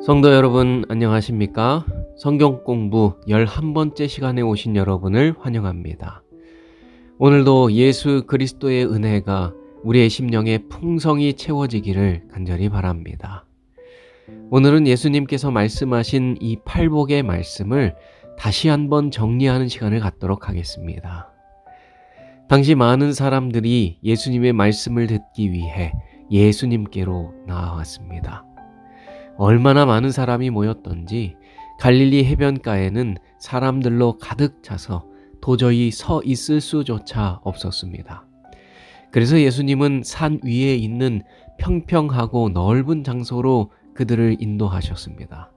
성도 여러분, 안녕하십니까? 성경 공부 11번째 시간에 오신 여러분을 환영합니다. 오늘도 예수 그리스도의 은혜가 우리의 심령에 풍성히 채워지기를 간절히 바랍니다. 오늘은 예수님께서 말씀하신 이 팔복의 말씀을 다시 한번 정리하는 시간을 갖도록 하겠습니다. 당시 많은 사람들이 예수님의 말씀을 듣기 위해 예수님께로 나아왔습니다. 얼마나 많은 사람이 모였던지 갈릴리 해변가에는 사람들로 가득 차서 도저히 서 있을 수조차 없었습니다. 그래서 예수님은 산 위에 있는 평평하고 넓은 장소로 그들을 인도하셨습니다.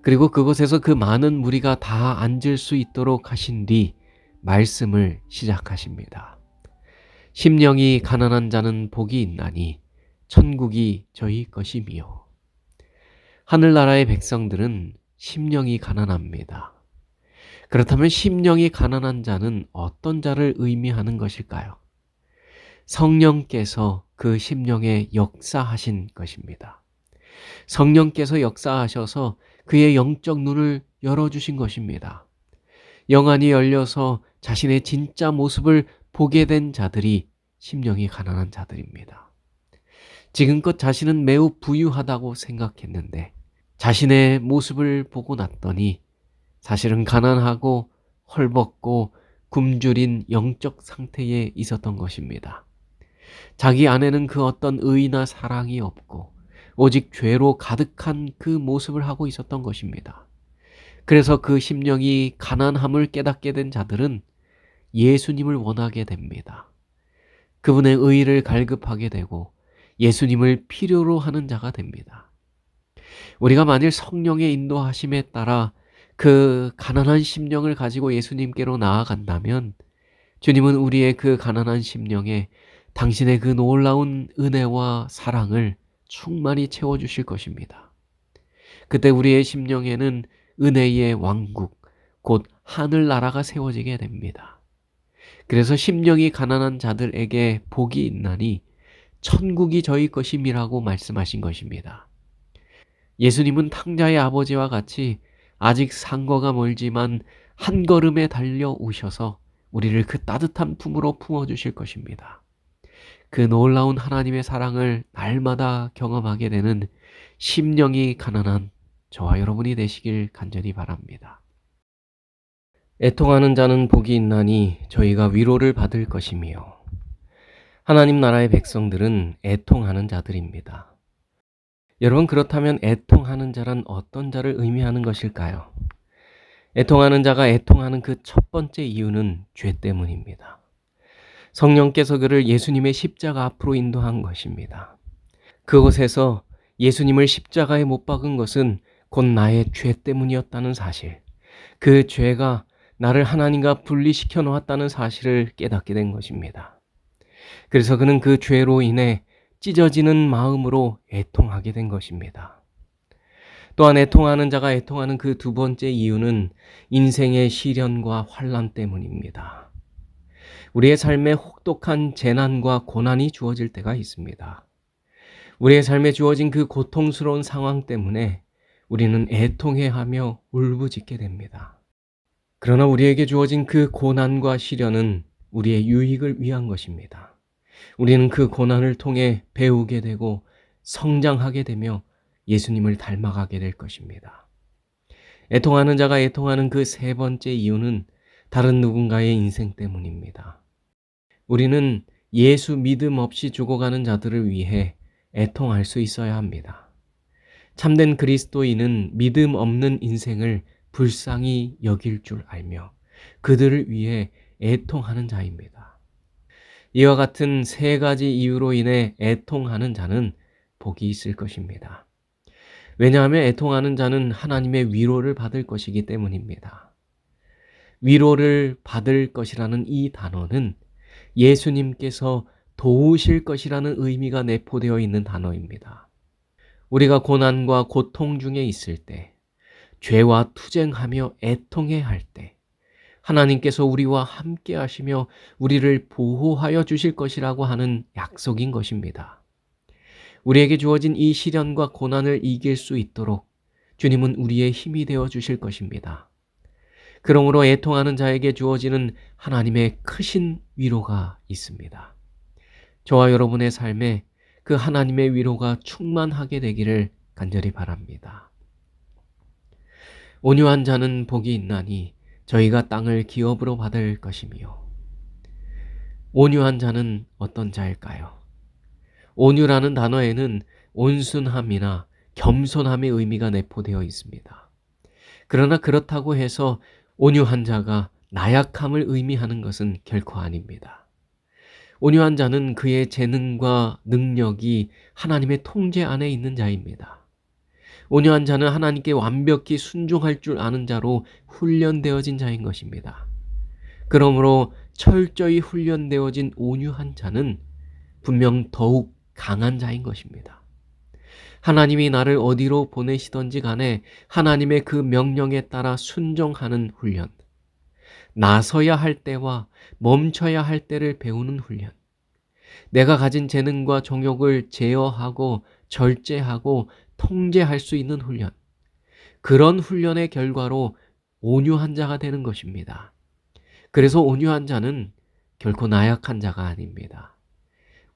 그리고 그곳에서 그 많은 무리가 다 앉을 수 있도록 하신 뒤 말씀을 시작하십니다. 심령이 가난한 자는 복이 있나니 천국이 저희 것이미요. 하늘나라의 백성들은 심령이 가난합니다. 그렇다면 심령이 가난한 자는 어떤 자를 의미하는 것일까요? 성령께서 그 심령에 역사하신 것입니다. 성령께서 역사하셔서 그의 영적 눈을 열어주신 것입니다. 영안이 열려서 자신의 진짜 모습을 보게 된 자들이 심령이 가난한 자들입니다. 지금껏 자신은 매우 부유하다고 생각했는데 자신의 모습을 보고 났더니 사실은 가난하고 헐벗고 굶주린 영적 상태에 있었던 것입니다. 자기 안에는 그 어떤 의나 사랑이 없고 오직 죄로 가득한 그 모습을 하고 있었던 것입니다. 그래서 그 심령이 가난함을 깨닫게 된 자들은 예수님을 원하게 됩니다. 그분의 의를 갈급하게 되고 예수님을 필요로 하는 자가 됩니다. 우리가 만일 성령의 인도하심에 따라 그 가난한 심령을 가지고 예수님께로 나아간다면 주님은 우리의 그 가난한 심령에 당신의 그 놀라운 은혜와 사랑을 충만히 채워주실 것입니다. 그때 우리의 심령에는 은혜의 왕국, 곧 하늘나라가 세워지게 됩니다. 그래서 심령이 가난한 자들에게 복이 있나니 천국이 저희 것임이라고 말씀하신 것입니다. 예수님은 탕자의 아버지와 같이 아직 상거가 멀지만 한 걸음에 달려오셔서 우리를 그 따뜻한 품으로 품어주실 것입니다. 그 놀라운 하나님의 사랑을 날마다 경험하게 되는 심령이 가난한 저와 여러분이 되시길 간절히 바랍니다. 애통하는 자는 복이 있나니 저희가 위로를 받을 것이며, 하나님 나라의 백성들은 애통하는 자들입니다. 여러분, 그렇다면 애통하는 자란 어떤 자를 의미하는 것일까요? 애통하는 자가 애통하는 그 첫 번째 이유는 죄 때문입니다. 성령께서 그를 예수님의 십자가 앞으로 인도한 것입니다. 그곳에서 예수님을 십자가에 못 박은 것은 곧 나의 죄 때문이었다는 사실, 그 죄가 나를 하나님과 분리시켜 놓았다는 사실을 깨닫게 된 것입니다. 그래서 그는 그 죄로 인해 찢어지는 마음으로 애통하게 된 것입니다. 또한 애통하는 자가 애통하는 그 두 번째 이유는 인생의 시련과 환난 때문입니다. 우리의 삶에 혹독한 재난과 고난이 주어질 때가 있습니다. 우리의 삶에 주어진 그 고통스러운 상황 때문에 우리는 애통해하며 울부짖게 됩니다. 그러나 우리에게 주어진 그 고난과 시련은 우리의 유익을 위한 것입니다. 우리는 그 고난을 통해 배우게 되고 성장하게 되며 예수님을 닮아가게 될 것입니다. 애통하는 자가 애통하는 그 세 번째 이유는 다른 누군가의 인생 때문입니다. 우리는 예수 믿음 없이 죽어가는 자들을 위해 애통할 수 있어야 합니다. 참된 그리스도인은 믿음 없는 인생을 불쌍히 여길 줄 알며 그들을 위해 애통하는 자입니다. 이와 같은 세 가지 이유로 인해 애통하는 자는 복이 있을 것입니다. 왜냐하면 애통하는 자는 하나님의 위로를 받을 것이기 때문입니다. 위로를 받을 것이라는 이 단어는 예수님께서 도우실 것이라는 의미가 내포되어 있는 단어입니다. 우리가 고난과 고통 중에 있을 때, 죄와 투쟁하며 애통해야 할 때, 하나님께서 우리와 함께 하시며 우리를 보호하여 주실 것이라고 하는 약속인 것입니다. 우리에게 주어진 이 시련과 고난을 이길 수 있도록 주님은 우리의 힘이 되어 주실 것입니다. 그러므로 애통하는 자에게 주어지는 하나님의 크신 위로가 있습니다. 저와 여러분의 삶에 그 하나님의 위로가 충만하게 되기를 간절히 바랍니다. 온유한 자는 복이 있나니 저희가 땅을 기업으로 받을 것이며. 온유한 자는 어떤 자일까요? 온유라는 단어에는 온순함이나 겸손함의 의미가 내포되어 있습니다. 그러나 그렇다고 해서 온유한 자가 나약함을 의미하는 것은 결코 아닙니다. 온유한 자는 그의 재능과 능력이 하나님의 통제 안에 있는 자입니다. 온유한 자는 하나님께 완벽히 순종할 줄 아는 자로 훈련되어진 자인 것입니다. 그러므로 철저히 훈련되어진 온유한 자는 분명 더욱 강한 자인 것입니다. 하나님이 나를 어디로 보내시던지 간에 하나님의 그 명령에 따라 순종하는 훈련, 나서야 할 때와 멈춰야 할 때를 배우는 훈련, 내가 가진 재능과 정욕을 제어하고 절제하고 통제할 수 있는 훈련, 그런 훈련의 결과로 온유한 자가 되는 것입니다. 그래서 온유한 자는 결코 나약한 자가 아닙니다.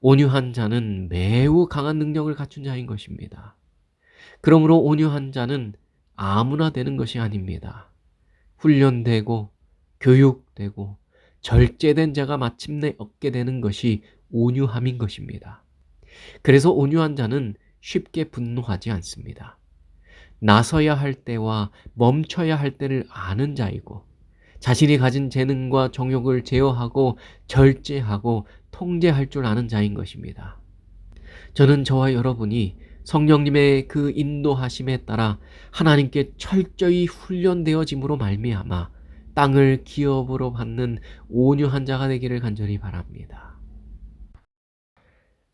온유한 자는 매우 강한 능력을 갖춘 자인 것입니다. 그러므로 온유한 자는 아무나 되는 것이 아닙니다. 훈련되고 교육되고 절제된 자가 마침내 얻게 되는 것이 온유함인 것입니다. 그래서 온유한 자는 쉽게 분노하지 않습니다. 나서야 할 때와 멈춰야 할 때를 아는 자이고, 자신이 가진 재능과 정욕을 제어하고 절제하고 통제할 줄 아는 자인 것입니다. 저는 저와 여러분이 성령님의 그 인도하심에 따라 하나님께 철저히 훈련되어짐으로 말미암아 땅을 기업으로 받는 온유한 자가 되기를 간절히 바랍니다.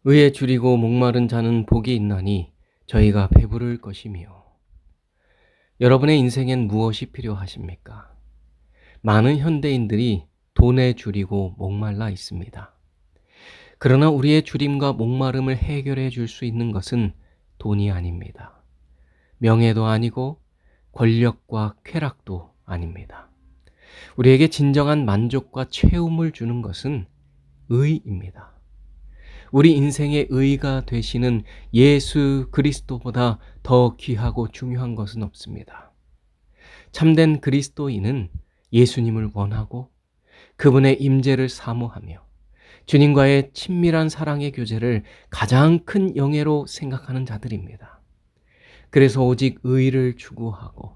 의에 줄이고 목마른 자는 복이 있나니 저희가 배부를 것이며. 여러분의 인생엔 무엇이 필요하십니까? 많은 현대인들이 돈에 줄이고 목말라 있습니다. 그러나 우리의 줄임과 목마름을 해결해 줄 수 있는 것은 돈이 아닙니다. 명예도 아니고 권력과 쾌락도 아닙니다. 우리에게 진정한 만족과 채움을 주는 것은 의입니다. 우리 인생의 의가 되시는 예수 그리스도보다 더 귀하고 중요한 것은 없습니다. 참된 그리스도인은 예수님을 원하고 그분의 임재를 사모하며 주님과의 친밀한 사랑의 교제를 가장 큰 영예로 생각하는 자들입니다. 그래서 오직 의를 추구하고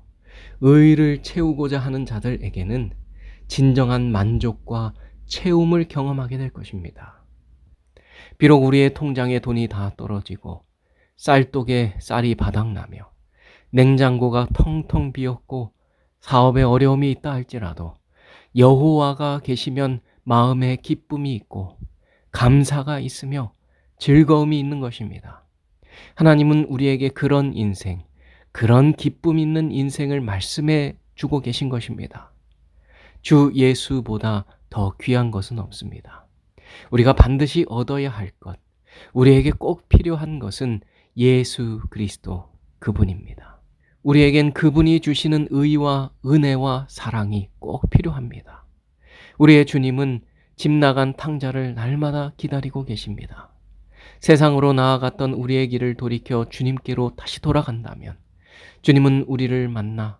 의를 채우고자 하는 자들에게는 진정한 만족과 채움을 경험하게 될 것입니다. 비록 우리의 통장에 돈이 다 떨어지고 쌀독에 쌀이 바닥나며 냉장고가 텅텅 비었고 사업에 어려움이 있다 할지라도 여호와가 계시면 마음에 기쁨이 있고 감사가 있으며 즐거움이 있는 것입니다. 하나님은 우리에게 그런 인생, 그런 기쁨 있는 인생을 말씀해 주고 계신 것입니다. 주 예수보다 더 귀한 것은 없습니다. 우리가 반드시 얻어야 할 것, 우리에게 꼭 필요한 것은 예수 그리스도 그분입니다. 우리에겐 그분이 주시는 의와 은혜와 사랑이 꼭 필요합니다. 우리의 주님은 집 나간 탕자를 날마다 기다리고 계십니다. 세상으로 나아갔던 우리의 길을 돌이켜 주님께로 다시 돌아간다면 주님은 우리를 만나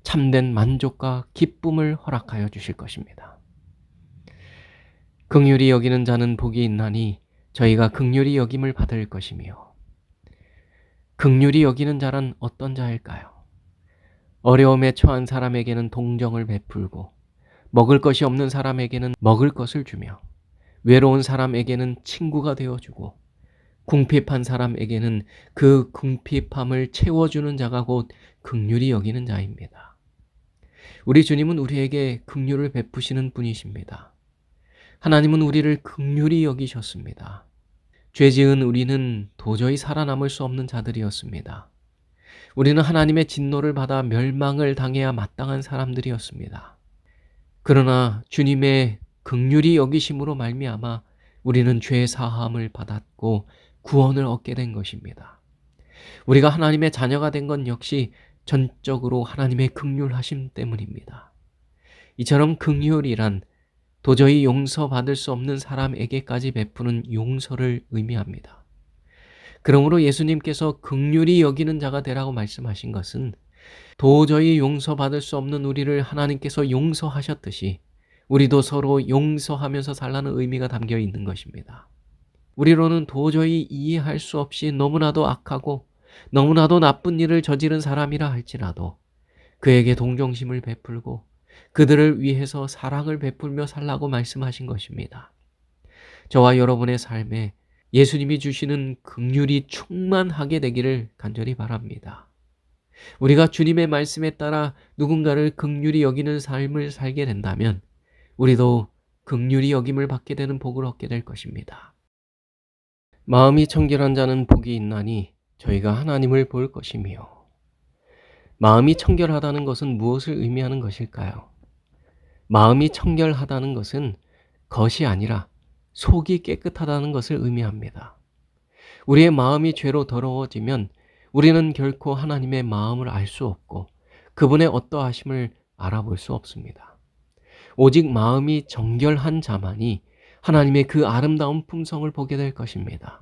참된 만족과 기쁨을 허락하여 주실 것입니다. 긍휼히 여기는 자는 복이 있나니 저희가 긍휼히 여김을 받을 것이며. 긍휼히 여기는 자란 어떤 자일까요? 어려움에 처한 사람에게는 동정을 베풀고 먹을 것이 없는 사람에게는 먹을 것을 주며 외로운 사람에게는 친구가 되어주고 궁핍한 사람에게는 그 궁핍함을 채워주는 자가 곧 긍휼히 여기는 자입니다. 우리 주님은 우리에게 긍휼을 베푸시는 분이십니다. 하나님은 우리를 긍휼히 여기셨습니다. 죄 지은 우리는 도저히 살아남을 수 없는 자들이었습니다. 우리는 하나님의 진노를 받아 멸망을 당해야 마땅한 사람들이었습니다. 그러나 주님의 긍휼히 여기심으로 말미암아 우리는 죄 사함을 받았고 구원을 얻게 된 것입니다. 우리가 하나님의 자녀가 된 건 역시 전적으로 하나님의 긍휼하심 때문입니다. 이처럼 긍휼이란 도저히 용서받을 수 없는 사람에게까지 베푸는 용서를 의미합니다. 그러므로 예수님께서 긍휼히 여기는 자가 되라고 말씀하신 것은 도저히 용서받을 수 없는 우리를 하나님께서 용서하셨듯이 우리도 서로 용서하면서 살라는 의미가 담겨 있는 것입니다. 우리로는 도저히 이해할 수 없이 너무나도 악하고 너무나도 나쁜 일을 저지른 사람이라 할지라도 그에게 동정심을 베풀고 그들을 위해서 사랑을 베풀며 살라고 말씀하신 것입니다. 저와 여러분의 삶에 예수님이 주시는 긍휼이 충만하게 되기를 간절히 바랍니다. 우리가 주님의 말씀에 따라 누군가를 긍휼히 여기는 삶을 살게 된다면 우리도 긍휼히 여김을 받게 되는 복을 얻게 될 것입니다. 마음이 청결한 자는 복이 있나니 저희가 하나님을 볼 것이며. 마음이 청결하다는 것은 무엇을 의미하는 것일까요? 마음이 청결하다는 것은 겉이 아니라 속이 깨끗하다는 것을 의미합니다. 우리의 마음이 죄로 더러워지면 우리는 결코 하나님의 마음을 알 수 없고 그분의 어떠하심을 알아볼 수 없습니다. 오직 마음이 정결한 자만이 하나님의 그 아름다운 품성을 보게 될 것입니다.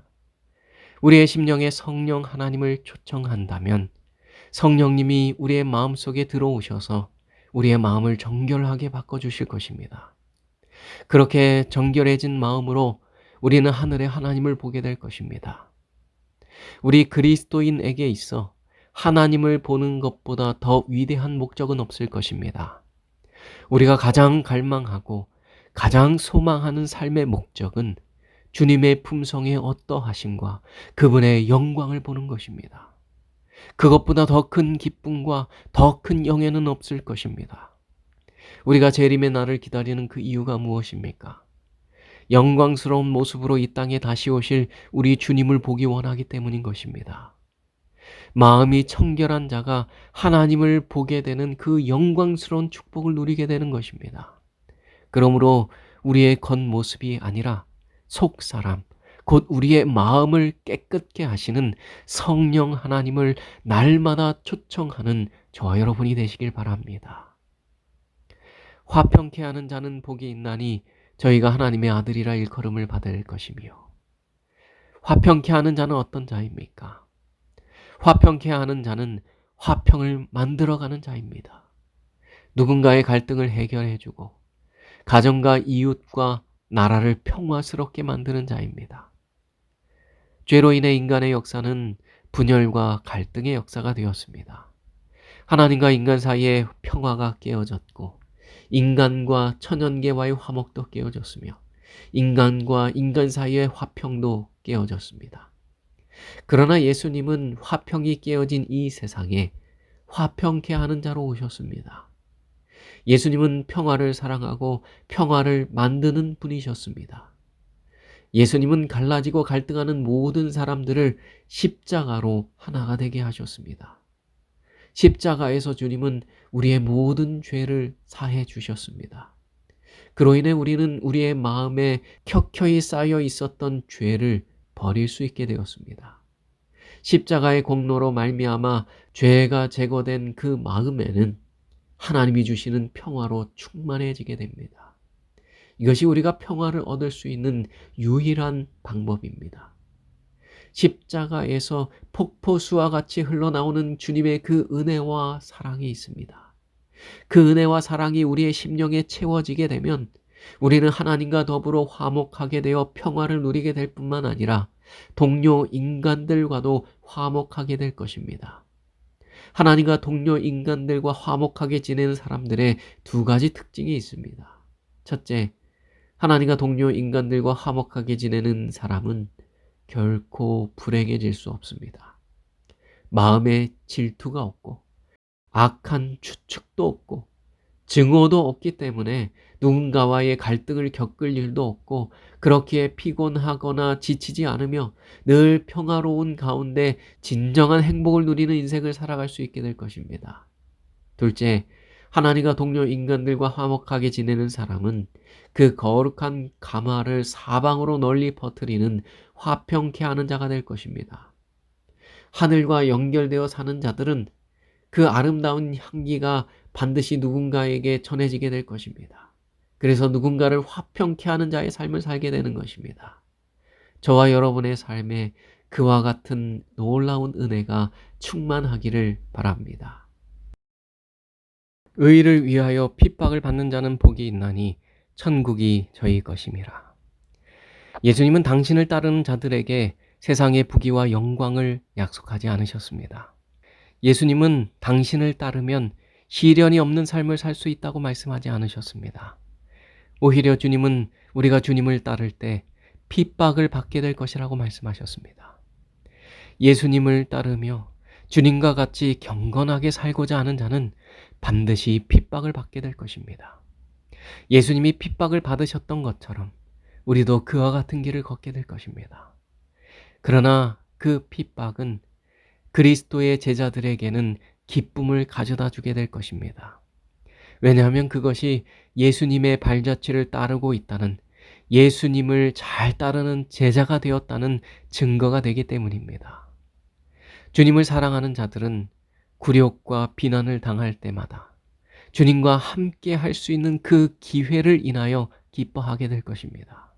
우리의 심령에 성령 하나님을 초청한다면 성령님이 우리의 마음속에 들어오셔서 우리의 마음을 정결하게 바꿔주실 것입니다. 그렇게 정결해진 마음으로 우리는 하늘의 하나님을 보게 될 것입니다. 우리 그리스도인에게 있어 하나님을 보는 것보다 더 위대한 목적은 없을 것입니다. 우리가 가장 갈망하고 가장 소망하는 삶의 목적은 주님의 품성의 어떠하심과 그분의 영광을 보는 것입니다. 그것보다 더 큰 기쁨과 더 큰 영예는 없을 것입니다. 우리가 재림의 날을 기다리는 그 이유가 무엇입니까? 영광스러운 모습으로 이 땅에 다시 오실 우리 주님을 보기 원하기 때문인 것입니다. 마음이 청결한 자가 하나님을 보게 되는 그 영광스러운 축복을 누리게 되는 것입니다. 그러므로 우리의 겉모습이 아니라 속사람, 곧 우리의 마음을 깨끗게 하시는 성령 하나님을 날마다 초청하는 저와 여러분이 되시길 바랍니다. 화평케 하는 자는 복이 있나니 저희가 하나님의 아들이라 일컬음을 받을 것이며. 화평케 하는 자는 어떤 자입니까? 화평케 하는 자는 화평을 만들어가는 자입니다. 누군가의 갈등을 해결해주고 가정과 이웃과 나라를 평화스럽게 만드는 자입니다. 죄로 인해 인간의 역사는 분열과 갈등의 역사가 되었습니다. 하나님과 인간 사이에 평화가 깨어졌고 인간과 천연계와의 화목도 깨어졌으며 인간과 인간 사이의 화평도 깨어졌습니다. 그러나 예수님은 화평이 깨어진 이 세상에 화평케 하는 자로 오셨습니다. 예수님은 평화를 사랑하고 평화를 만드는 분이셨습니다. 예수님은 갈라지고 갈등하는 모든 사람들을 십자가로 하나가 되게 하셨습니다. 십자가에서 주님은 우리의 모든 죄를 사해 주셨습니다. 그로 인해 우리는 우리의 마음에 켜켜이 쌓여 있었던 죄를 버릴 수 있게 되었습니다. 십자가의 공로로 말미암아 죄가 제거된 그 마음에는 하나님이 주시는 평화로 충만해지게 됩니다. 이것이 우리가 평화를 얻을 수 있는 유일한 방법입니다. 십자가에서 폭포수와 같이 흘러나오는 주님의 그 은혜와 사랑이 있습니다. 그 은혜와 사랑이 우리의 심령에 채워지게 되면 우리는 하나님과 더불어 화목하게 되어 평화를 누리게 될 뿐만 아니라 동료 인간들과도 화목하게 될 것입니다. 하나님과 동료 인간들과 화목하게 지내는 사람들의 두 가지 특징이 있습니다. 첫째, 하나님과 동료 인간들과 화목하게 지내는 사람은 결코 불행해질 수 없습니다. 마음에 질투가 없고 악한 추측도 없고 증오도 없기 때문에 누군가와의 갈등을 겪을 일도 없고 그렇기에 피곤하거나 지치지 않으며 늘 평화로운 가운데 진정한 행복을 누리는 인생을 살아갈 수 있게 될 것입니다. 둘째, 하나님과 동료 인간들과 화목하게 지내는 사람은 그 거룩한 감화를 사방으로 널리 퍼뜨리는 화평케 하는 자가 될 것입니다. 하늘과 연결되어 사는 자들은 그 아름다운 향기가 반드시 누군가에게 전해지게 될 것입니다. 그래서 누군가를 화평케 하는 자의 삶을 살게 되는 것입니다. 저와 여러분의 삶에 그와 같은 놀라운 은혜가 충만하기를 바랍니다. 의를 위하여 핍박을 받는 자는 복이 있나니 천국이 저희 것임이라. 예수님은 당신을 따르는 자들에게 세상의 부귀와 영광을 약속하지 않으셨습니다. 예수님은 당신을 따르면 시련이 없는 삶을 살 수 있다고 말씀하지 않으셨습니다. 오히려 주님은 우리가 주님을 따를 때 핍박을 받게 될 것이라고 말씀하셨습니다. 예수님을 따르며 주님과 같이 경건하게 살고자 하는 자는 반드시 핍박을 받게 될 것입니다. 예수님이 핍박을 받으셨던 것처럼 우리도 그와 같은 길을 걷게 될 것입니다. 그러나 그 핍박은 그리스도의 제자들에게는 기쁨을 가져다 주게 될 것입니다. 왜냐하면 그것이 예수님의 발자취를 따르고 있다는, 예수님을 잘 따르는 제자가 되었다는 증거가 되기 때문입니다. 주님을 사랑하는 자들은 굴욕과 비난을 당할 때마다 주님과 함께 할 수 있는 그 기회를 인하여 기뻐하게 될 것입니다.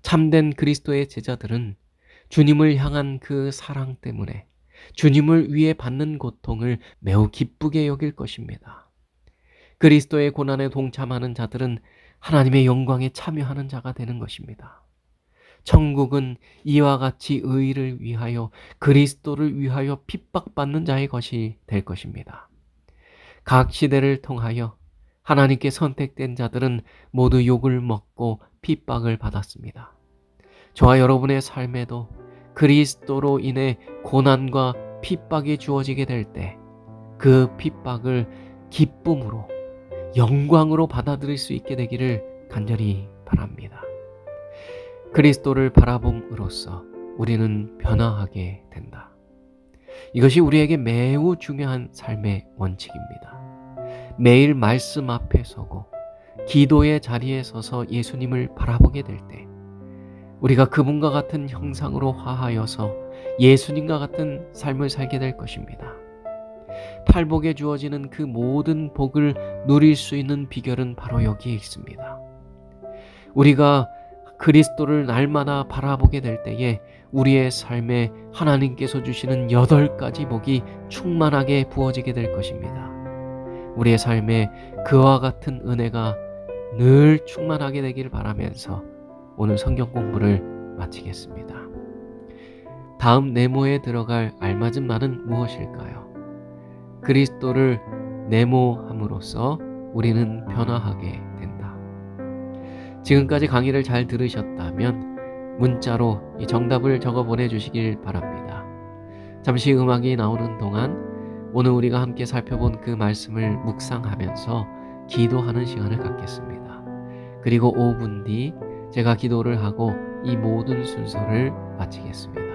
참된 그리스도의 제자들은 주님을 향한 그 사랑 때문에 주님을 위해 받는 고통을 매우 기쁘게 여길 것입니다. 그리스도의 고난에 동참하는 자들은 하나님의 영광에 참여하는 자가 되는 것입니다. 천국은 이와 같이 의를 위하여, 그리스도를 위하여 핍박받는 자의 것이 될 것입니다. 각 시대를 통하여 하나님께 선택된 자들은 모두 욕을 먹고 핍박을 받았습니다. 저와 여러분의 삶에도 그리스도로 인해 고난과 핍박이 주어지게 될 때 그 핍박을 기쁨으로, 영광으로 받아들일 수 있게 되기를 간절히 바랍니다. 그리스도를 바라봄으로써 우리는 변화하게 된다. 이것이 우리에게 매우 중요한 삶의 원칙입니다. 매일 말씀 앞에 서고 기도의 자리에 서서 예수님을 바라보게 될 때 우리가 그분과 같은 형상으로 화하여서 예수님과 같은 삶을 살게 될 것입니다. 팔복에 주어지는 그 모든 복을 누릴 수 있는 비결은 바로 여기에 있습니다. 우리가 그리스도를 날마다 바라보게 될 때에 우리의 삶에 하나님께서 주시는 8가지 복이 충만하게 부어지게 될 것입니다. 우리의 삶에 그와 같은 은혜가 늘 충만하게 되기를 바라면서 오늘 성경 공부를 마치겠습니다. 다음 네모에 들어갈 알맞은 말은 무엇일까요? 그리스도를 네모함으로써 우리는 변화하게 된다. 지금까지 강의를 잘 들으셨다면 문자로 이 정답을 적어 보내주시길 바랍니다. 잠시 음악이 나오는 동안 오늘 우리가 함께 살펴본 그 말씀을 묵상하면서 기도하는 시간을 갖겠습니다. 그리고 5분 뒤 제가 기도를 하고 이 모든 순서를 마치겠습니다.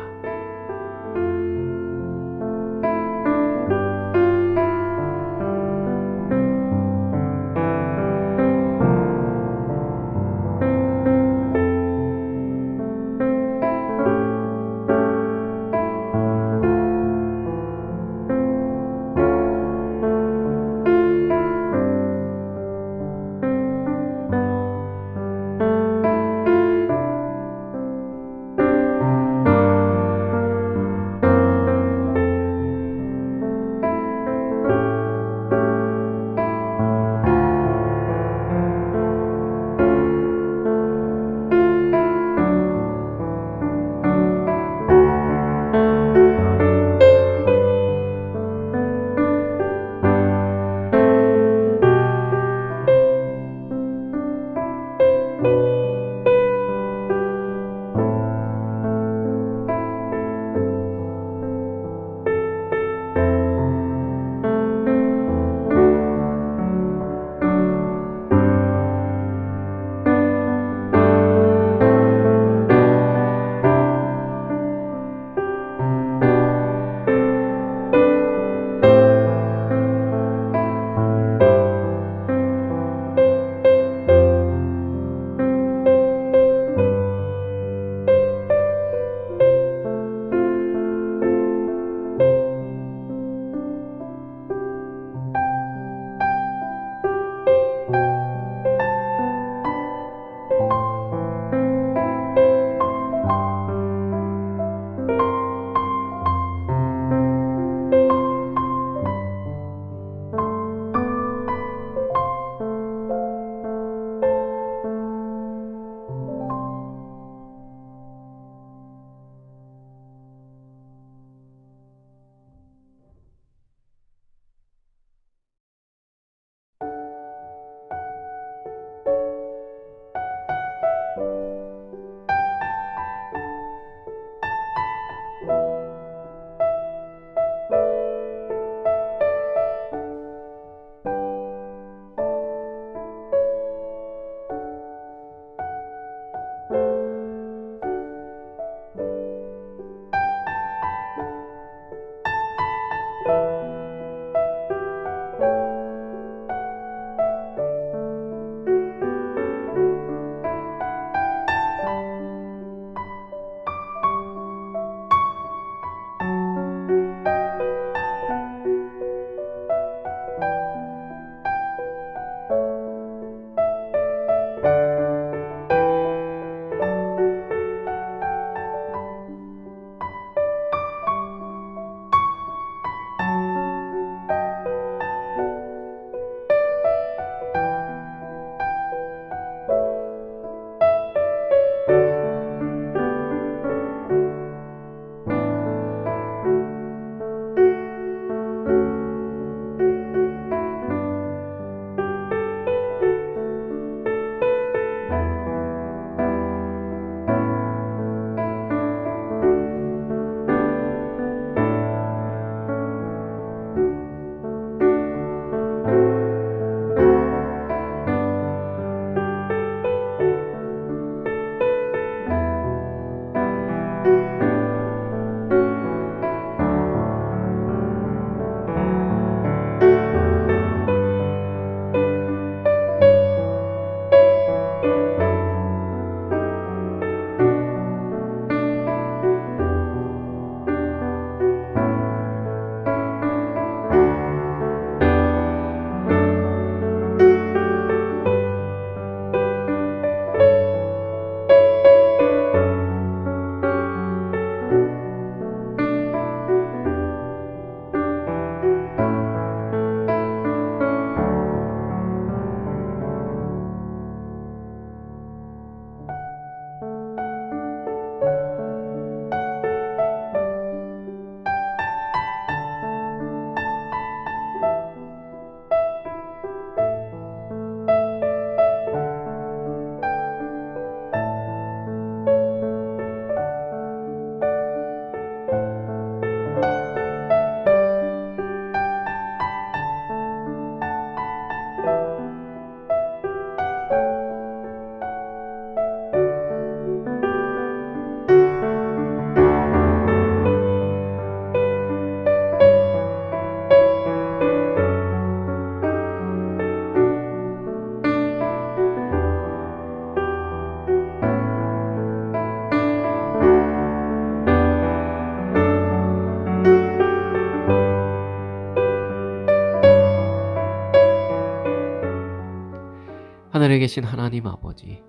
살아계신 하나님 아버지,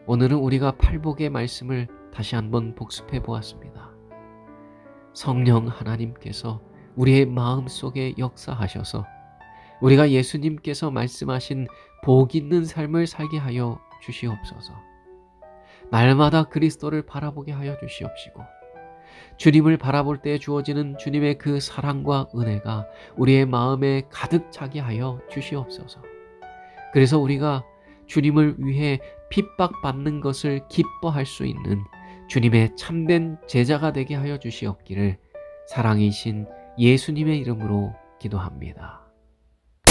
오늘은 우리가 팔복의 말씀을 다시 한번 복습해 보았습니다. 성령 하나님께서 우리의 마음속에 역사하셔서 우리가 예수님께서 말씀하신 복 있는 삶을 살게 하여 주시옵소서. 날마다 그리스도를 바라보게 하여 주시옵시고, 주님을 바라볼 때 주어지는 주님의 그 사랑과 은혜가 우리의 마음에 가득 차게 하여 주시옵소서. 그래서 우리가 주님을 위해 핍박받는 것을 기뻐할 수 있는 주님의 참된 제자가 되게 하여 주시옵기를 사랑이신 예수님의 이름으로 기도합니다.